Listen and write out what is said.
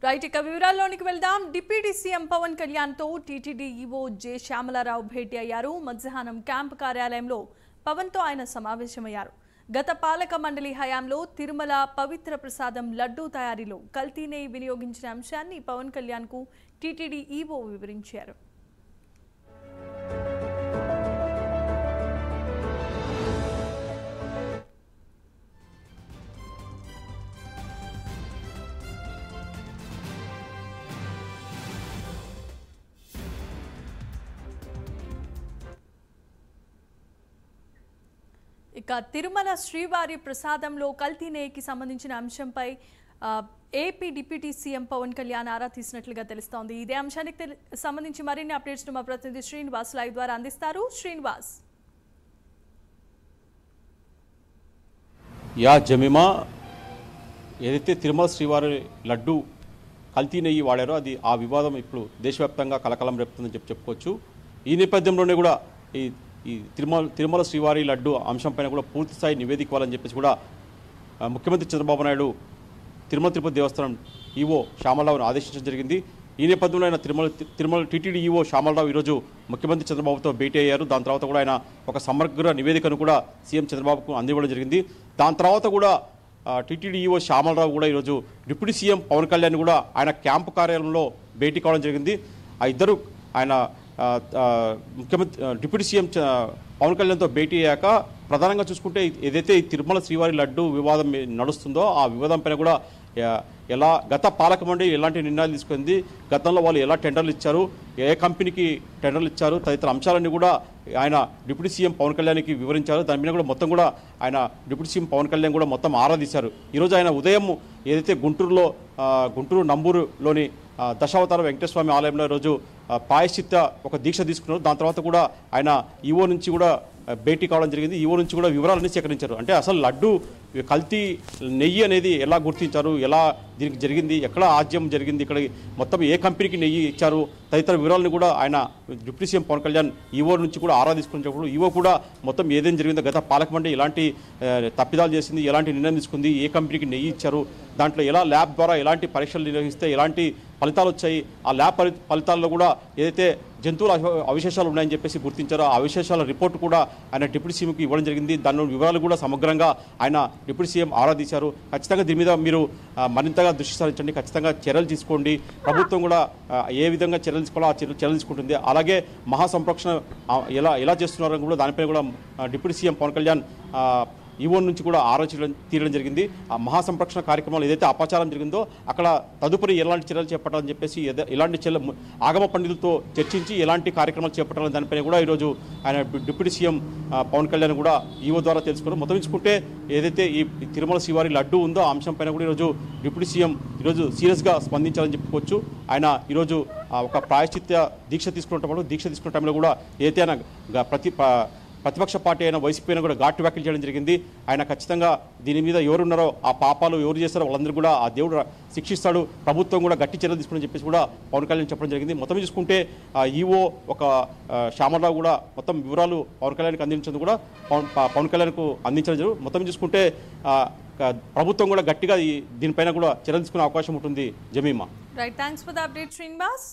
Right ఇక వివరాల్లోనికి వెళ్దాం. Deputy CM Pawan Kalyan తో టీటీడీ ఈవో జె శ్యామలారావు భేటీ అయ్యారు. మధ్యాహ్నం క్యాంప్ కార్యాలయంలో పవన్ తో ఆయన సమావేశమయ్యారు. గత పాలక మండలి హయాంలో తిరుమల పవిత్ర ప్రసాదం లడ్డూ తయారీలో కల్తీ నెయ్యి వినియోగించిన అంశాన్ని పవన్ కళ్యాణ్ కు టీటీడీ ఈవో వివరించారు. ఇక తిరుమల శ్రీవారి ప్రసాదంలో కల్తీ నెయ్యికి సంబంధించిన అంశంపై AP deputy CM Pawan Kalyan ఆరా తీసినట్లుగా తెలుస్తోంది. ఇదే అంశానికి సంబంధించి మరిన్ని అప్డేట్స్ మా ప్రతినిధి శ్రీనివాస్ లైవ్ ద్వారా అందిస్తారు. శ్రీనివాస్. జమీమా, ఏదైతే తిరుమల శ్రీవారి లడ్డు కల్తీ నెయ్యి వాడారో ఆ వివాదం ఇప్పుడు దేశవ్యాప్తంగా కలకలం రేపుతుందని చెప్పుకోవచ్చు. ఈ నేపథ్యంలోనే కూడా ఈ తిరుమల శ్రీవారి లడ్డు అంశంపైన కూడా పూర్తి స్థాయి నివేదిక ఇవ్వాలని చెప్పేసి కూడా ముఖ్యమంత్రి చంద్రబాబు నాయుడు తిరుమల తిరుపతి దేవస్థానం ఈవో శ్యామలరావును ఆదేశించడం జరిగింది. ఈ నేపథ్యంలో ఆయన తిరుమల టీటీడీ ఈవో శ్యామలరావు ఈరోజు ముఖ్యమంత్రి చంద్రబాబుతో భేటీ అయ్యారు. దాని తర్వాత కూడా ఆయన ఒక సమగ్ర నివేదికను కూడా సీఎం చంద్రబాబుకు అందివ్వడం జరిగింది. దాని తర్వాత కూడా టీటీడీ ఈవో శ్యామలరావు కూడా ఈరోజు డిప్యూటీ సీఎం పవన్ కళ్యాణ్ కూడా ఆయన క్యాంపు కార్యాలయంలో భేటీ కావడం జరిగింది. ఆ ఇద్దరు ఆయన ముఖ్యమంత్రి డిప్యూటీ సీఎం పవన్ కళ్యాణ్తో భేటీ అయ్యాక ప్రధానంగా చూసుకుంటే ఏదైతే ఈ తిరుమల శ్రీవారి లడ్డు వివాదం నడుస్తుందో ఆ వివాదం పైన కూడా ఎలా గత పాలక మండలి ఎలాంటి నిర్ణయాలు తీసుకుంది, గతంలో వాళ్ళు ఎలా టెండర్లు ఇచ్చారు, ఏ కంపెనీకి టెండర్లు ఇచ్చారు తదితర అంశాలన్నీ కూడా ఆయన డిప్యూటీ సీఎం పవన్ కళ్యాణ్కి వివరించారు. దాని మీద కూడా మొత్తం కూడా ఆయన డిప్యూటీ సీఎం పవన్ కళ్యాణ్ కూడా మొత్తం ఆరా తీశారు. ఈరోజు ఆయన ఉదయం ఏదైతే గుంటూరు నంబూరులోని దశావతార వెంకటేశ్వర స్వామి ఆలయంలో ఈరోజు ప్రాయశ్చిత్త ఒక దీక్ష తీసుకున్నారు. దాని తర్వాత కూడా ఆయన ఈవో నుంచి కూడా భేటీ కావడం జరిగింది. ఈవో నుంచి కూడా వివరాలన్నీ సేకరించారు. అంటే అసలు లడ్డు కల్తీ నెయ్యి అనేది ఎలా గుర్తించారు, ఎలా దీనికి జరిగింది, ఎక్కడ ఆజ్యం జరిగింది, ఇక్కడ మొత్తం ఏ కంపెనీకి నెయ్యి ఇచ్చారు తదితర వివరాలను కూడా ఆయన deputy CM Pawan Kalyan EO నుంచి కూడా ఆరా తీసుకున్నప్పుడు ఈవో కూడా మొత్తం ఏదేం జరిగిందో గత పాలక మండలి ఎలాంటి తప్పిదాలు చేసింది, ఎలాంటి నిర్ణయం తీసుకుంది, ఏ కంపెనీకి నెయ్యి ఇచ్చారు, దాంట్లో ఎలా ల్యాబ్ ద్వారా ఎలాంటి పరీక్షలు నిర్వహిస్తే ఎలాంటి ఫలితాలు వచ్చాయి, ఆ ల్యాబ్ ఫలితాల్లో కూడా ఏదైతే జంతువుల అవశేషాలు ఉన్నాయని చెప్పేసి గుర్తించారో ఆ అవశేషాల రిపోర్టు కూడా ఆయన డిప్యూటీ సీఎంకి ఇవ్వడం జరిగింది. దానిలో వివరాలు కూడా సమగ్రంగా ఆయన డిప్యూటీ సీఎం ఆరా తీశారు. ఖచ్చితంగా దీని మీద మీరు మరింతగా దృష్టి సారించండి, ఖచ్చితంగా చర్యలు తీసుకోండి, ప్రభుత్వం కూడా ఏ విధంగా చర్యలు తీసుకోవాలో ఆ చర్యలు తీసుకుంటుంది. అలాగే మహాసంరక్షణ ఎలా చేస్తున్నారో కూడా దానిపై కూడా deputy CM Pawan Kalyan EO నుంచి కూడా తీరడం జరిగింది. ఆ మహాసంరక్షణ కార్యక్రమాలు ఏదైతే అపచారం జరిగిందో అక్కడ తదుపరి ఎలాంటి చర్యలు చేపట్టాలని చెప్పేసి ఎలాంటి ఆగమ పండితులతో చర్చించి ఎలాంటి కార్యక్రమాలు చేపట్టాలని దానిపైన కూడా ఈరోజు ఆయన డిప్యూటీ సీఎం పవన్ కళ్యాణ్ కూడా ఈవో ద్వారా తెలుసుకున్నారు. మొత్తం చూసుకుంటే ఏదైతే ఈ తిరుమల శ్రీవారి లడ్డు ఉందో ఆ అంశం పైన కూడా ఈరోజు డిప్యూటీ సీఎం ఈరోజు సీరియస్గా స్పందించాలని చెప్పుకోవచ్చు. ఆయన ఈరోజు ఒక ప్రాయశ్చిత్త దీక్ష తీసుకున్న టైంలో కూడా ఏదైతే ఆయన ప్రతిపక్ష పార్టీ అయిన వైసీపీ కూడా ఘాటు వ్యాఖ్యలు చేయడం జరిగింది. ఆయన ఖచ్చితంగా దీని మీద ఎవరున్నారో ఆ పాపాలు ఎవరు చేస్తారో వాళ్ళందరూ కూడా ఆ దేవుడు శిక్షిస్తాడు, ప్రభుత్వం కూడా గట్టి చర్యలు తీసుకుని చెప్పేసి కూడా పవన్ కళ్యాణ్ చెప్పడం జరిగింది. మొత్తం చూసుకుంటే ఈవో ఒక శ్యామలరావు కూడా మొత్తం వివరాలు పవన్ కళ్యాణ్కి అందించేందుకు కూడా పవన్ కళ్యాణ్కు అందించడం జరుగుతుంది. మొత్తం చూసుకుంటే ప్రభుత్వం కూడా గట్టిగా దీనిపైన కూడా చర్యలు తీసుకునే అవకాశం ఉంటుంది. Jemimah. Right, thanks for the update Srinivas.